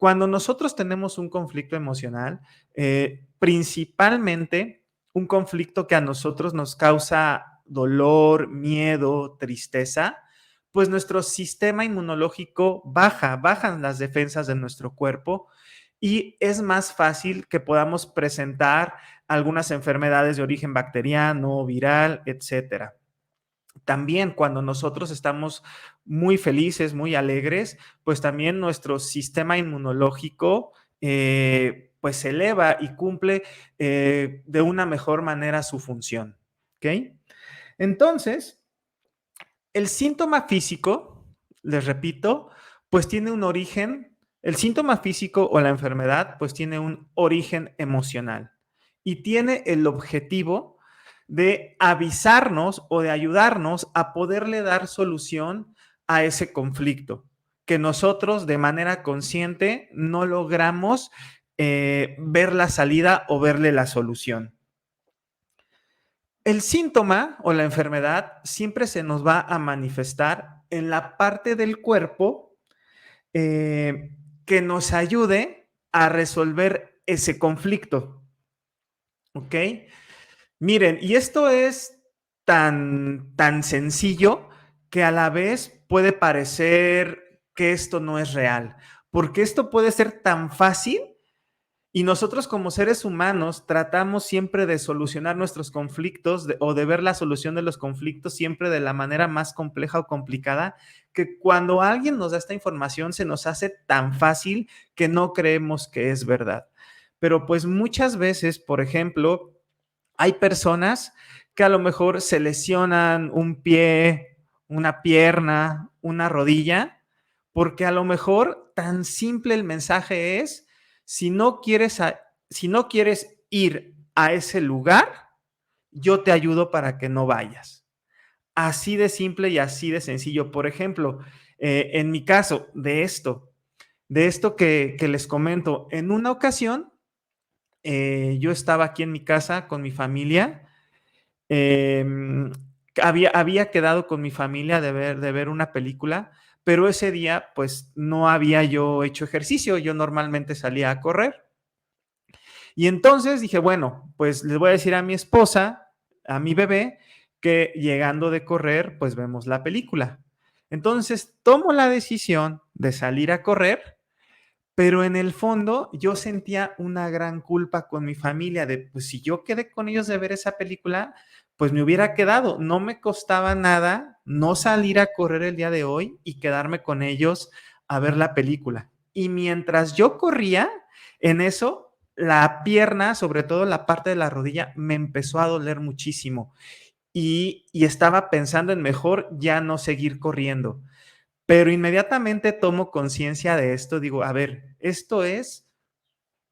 Cuando nosotros tenemos un conflicto emocional, principalmente un conflicto que a nosotros nos causa dolor, miedo, tristeza, pues nuestro sistema inmunológico bajan las defensas de nuestro cuerpo y es más fácil que podamos presentar algunas enfermedades de origen bacteriano, viral, etcétera. También cuando nosotros estamos muy felices, muy alegres, pues también nuestro sistema inmunológico pues se eleva y cumple de una mejor manera su función. ¿Ok? Entonces, el síntoma físico, les repito, pues tiene un origen, el síntoma físico o la enfermedad pues tiene un origen emocional y tiene el objetivo de avisarnos o de ayudarnos a poderle dar solución a ese conflicto que nosotros de manera consciente no logramos ver la salida o verle la solución. El síntoma o la enfermedad siempre se nos va a manifestar en la parte del cuerpo que nos ayude a resolver ese conflicto. ¿Ok? Miren, y esto es tan sencillo que a la vez puede parecer que esto no es real, porque esto puede ser tan fácil y nosotros como seres humanos tratamos siempre de solucionar nuestros conflictos o de ver la solución de los conflictos siempre de la manera más compleja o complicada, que cuando alguien nos da esta información se nos hace tan fácil que no creemos que es verdad. Pero pues muchas veces, por ejemplo, hay personas que a lo mejor se lesionan un pie, una pierna, una rodilla, porque a lo mejor tan simple el mensaje es, si no quieres, si no quieres ir a ese lugar, yo te ayudo para que no vayas. Así de simple y así de sencillo. Por ejemplo, en mi caso, de esto que les comento, en una ocasión, yo estaba aquí en mi casa con mi familia. Eh, había quedado con mi familia de ver una película, pero ese día pues no había yo hecho ejercicio, yo normalmente salía a correr. Y entonces dije, bueno, pues les voy a decir a mi esposa, a mi bebé, que llegando de correr, pues vemos la película. Entonces tomo la decisión de salir a correr, pero en el fondo yo sentía una gran culpa con mi familia de, pues si yo quedé con ellos de ver esa película, pues me hubiera quedado. No me costaba nada no salir a correr el día de hoy y quedarme con ellos a ver la película. Y mientras yo corría, en eso, la pierna, sobre todo la parte de la rodilla, me empezó a doler muchísimo. Y estaba pensando en mejor ya no seguir corriendo. Pero inmediatamente tomo conciencia de esto, digo, a ver, esto es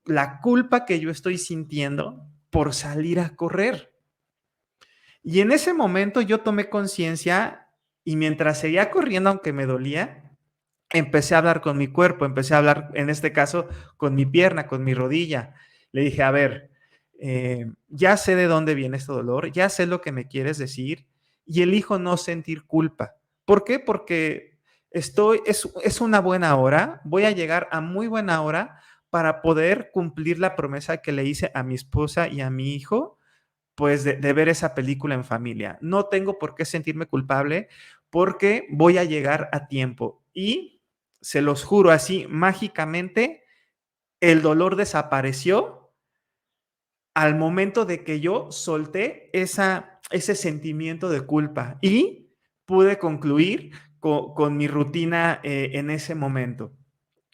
la culpa que yo estoy sintiendo por salir a correr. Y en ese momento yo tomé conciencia y mientras seguía corriendo, aunque me dolía, empecé a hablar con mi cuerpo, empecé a hablar, en este caso, con mi pierna, con mi rodilla. Le dije, a ver, ya sé de dónde viene este dolor, ya sé lo que me quieres decir y elijo no sentir culpa. ¿Por qué? Porque es una buena hora, voy a llegar a muy buena hora para poder cumplir la promesa que le hice a mi esposa y a mi hijo, pues de ver esa película en familia. No tengo por qué sentirme culpable porque voy a llegar a tiempo. Y se los juro así, mágicamente, el dolor desapareció al momento de que yo solté ese sentimiento de culpa y pude concluir con mi rutina en ese momento.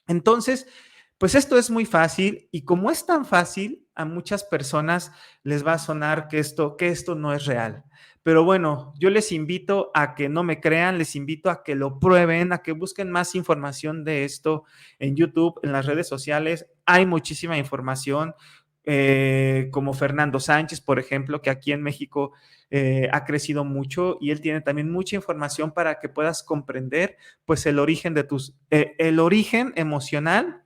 Entonces, pues esto es muy fácil y como es tan fácil, a muchas personas les va a sonar que esto no es real. Pero bueno, yo les invito a que no me crean, les invito a que lo prueben, a que busquen más información de esto en YouTube, en las redes sociales. Hay muchísima información, como Fernando Sánchez, por ejemplo, que aquí en México ha crecido mucho y él tiene también mucha información para que puedas comprender pues el origen de el origen emocional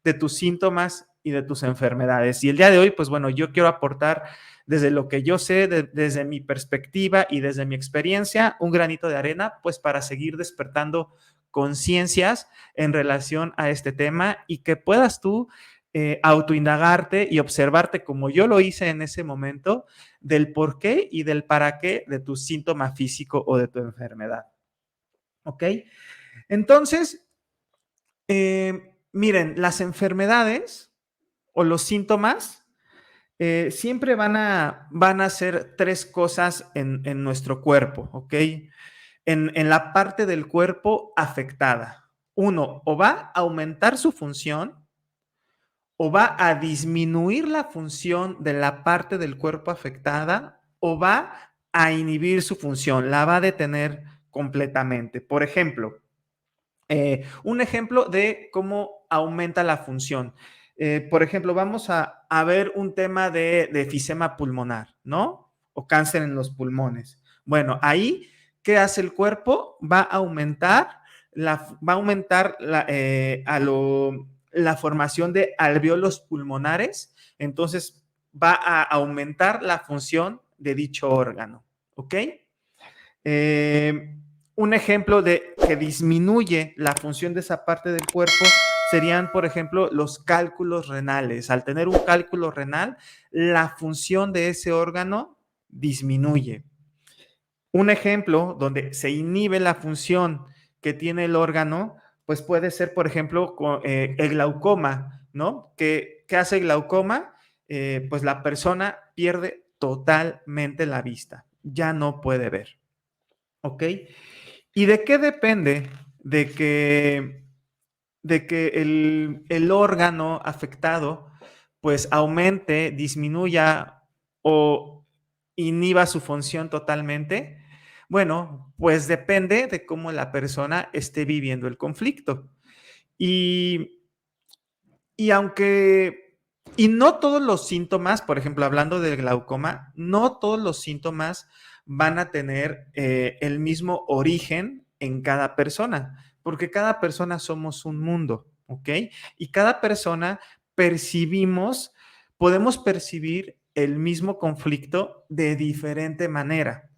de tus síntomas y de tus enfermedades. Y el día de hoy, pues bueno, yo quiero aportar desde lo que yo sé, desde mi perspectiva y desde mi experiencia, un granito de arena, pues para seguir despertando conciencias en relación a este tema y que puedas tú autoindagarte y observarte como yo lo hice en ese momento del por qué y del para qué de tu síntoma físico o de tu enfermedad. ¿Ok? Entonces, miren, las enfermedades o los síntomas siempre van a hacer tres cosas en nuestro cuerpo, ¿ok? En la parte del cuerpo afectada. Uno, o va a aumentar su función o va a disminuir la función de la parte del cuerpo afectada o va a inhibir su función, la va a detener completamente. Por ejemplo, un ejemplo de cómo aumenta la función. Por ejemplo, vamos a ver un tema de efisema pulmonar, ¿no? O cáncer en los pulmones. Bueno, ahí, ¿qué hace el cuerpo? Va a aumentar la formación de alvéolos pulmonares, entonces va a aumentar la función de dicho órgano, ¿ok? Eh, un ejemplo de que disminuye la función de esa parte del cuerpo serían, por ejemplo, los cálculos renales. Al tener un cálculo renal, la función de ese órgano disminuye. Un ejemplo donde se inhibe la función que tiene el órgano, pues puede ser, por ejemplo, el glaucoma, ¿no? ¿Qué hace el glaucoma? Pues la persona pierde totalmente la vista, ya no puede ver. ¿Ok? ¿Y de qué depende de que el órgano afectado pues aumente, disminuya o inhiba su función totalmente? Bueno, pues depende de cómo la persona esté viviendo el conflicto. Y, y aunque, y no todos los síntomas, por ejemplo, hablando del glaucoma, no todos los síntomas van a tener el mismo origen en cada persona, porque cada persona somos un mundo, ¿ok? Y cada persona percibimos, podemos percibir el mismo conflicto de diferente manera.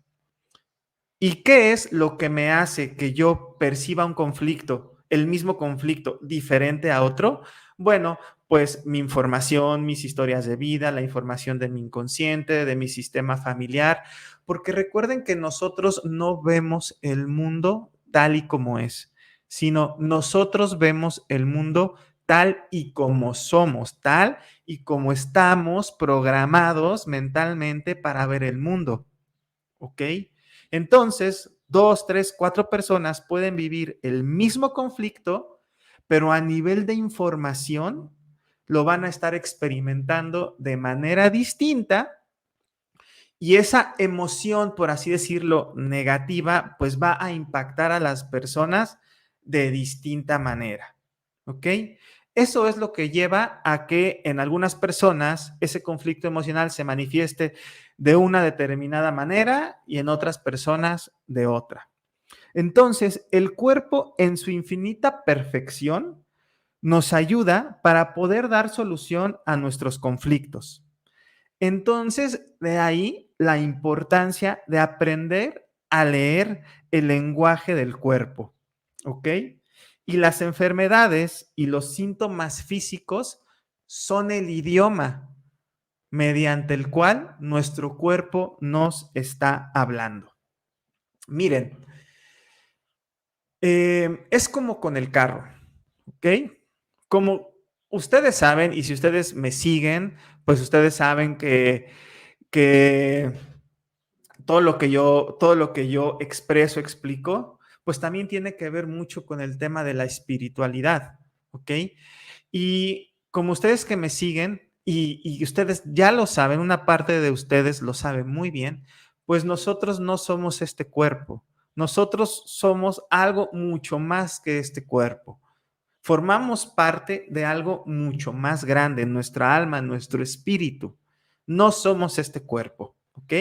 ¿Y qué es lo que me hace que yo perciba un conflicto, el mismo conflicto, diferente a otro? Bueno, pues mi información, mis historias de vida, la información de mi inconsciente, de mi sistema familiar, porque recuerden que nosotros no vemos el mundo tal y como es, sino nosotros vemos el mundo tal y como somos, tal y como estamos programados mentalmente para ver el mundo. ¿Ok? Entonces, dos, tres, cuatro personas pueden vivir el mismo conflicto, pero a nivel de información lo van a estar experimentando de manera distinta y esa emoción, por así decirlo, negativa, pues va a impactar a las personas de distinta manera. ¿Ok? Eso es lo que lleva a que en algunas personas ese conflicto emocional se manifieste de una determinada manera y en otras personas de otra. Entonces, el cuerpo en su infinita perfección nos ayuda para poder dar solución a nuestros conflictos. Entonces, de ahí la importancia de aprender a leer el lenguaje del cuerpo, ¿ok? Y las enfermedades y los síntomas físicos son el idioma mediante el cual nuestro cuerpo nos está hablando. Miren, es como con el carro, ¿ok? Como ustedes saben, y si ustedes me siguen, pues ustedes saben que todo lo que yo expreso, explico, pues también tiene que ver mucho con el tema de la espiritualidad, ¿ok? Y como ustedes que me siguen, y ustedes ya lo saben, una parte de ustedes lo sabe muy bien, pues nosotros no somos este cuerpo, nosotros somos algo mucho más que este cuerpo. Formamos parte de algo mucho más grande, nuestra alma, nuestro espíritu. No somos este cuerpo, ¿ok?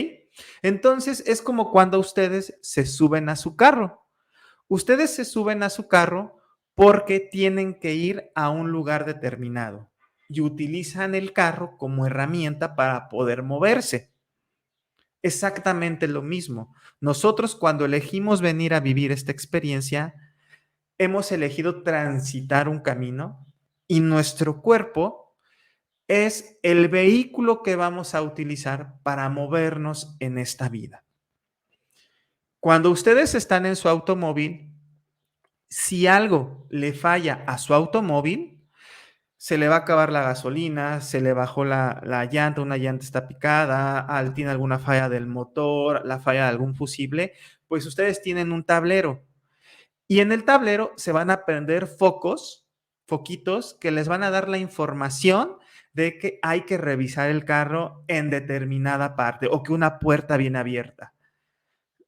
Entonces es como cuando ustedes se suben a su carro. Ustedes se suben a su carro porque tienen que ir a un lugar determinado y utilizan el carro como herramienta para poder moverse. Exactamente lo mismo. Nosotros cuando elegimos venir a vivir esta experiencia, hemos elegido transitar un camino y nuestro cuerpo es el vehículo que vamos a utilizar para movernos en esta vida. Cuando ustedes están en su automóvil, si algo le falla a su automóvil, se le va a acabar la gasolina, se le bajó la llanta, una llanta está picada, tiene alguna falla del motor, la falla de algún fusible, pues ustedes tienen un tablero. Y en el tablero se van a prender foquitos que les van a dar la información de que hay que revisar el carro en determinada parte o que una puerta viene abierta,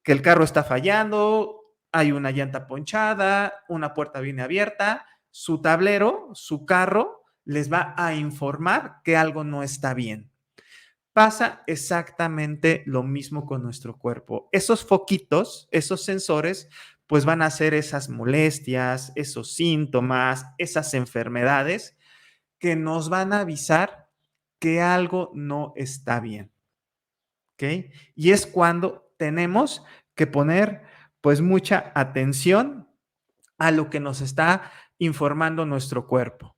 que el carro está fallando, hay una llanta ponchada, una puerta viene abierta, su tablero, su carro les va a informar que algo no está bien. Pasa exactamente lo mismo con nuestro cuerpo. Esos foquitos, esos sensores, pues van a hacer esas molestias, esos síntomas, esas enfermedades que nos van a avisar que algo no está bien. ¿Ok? Y es cuando tenemos que poner pues mucha atención a lo que nos está informando nuestro cuerpo.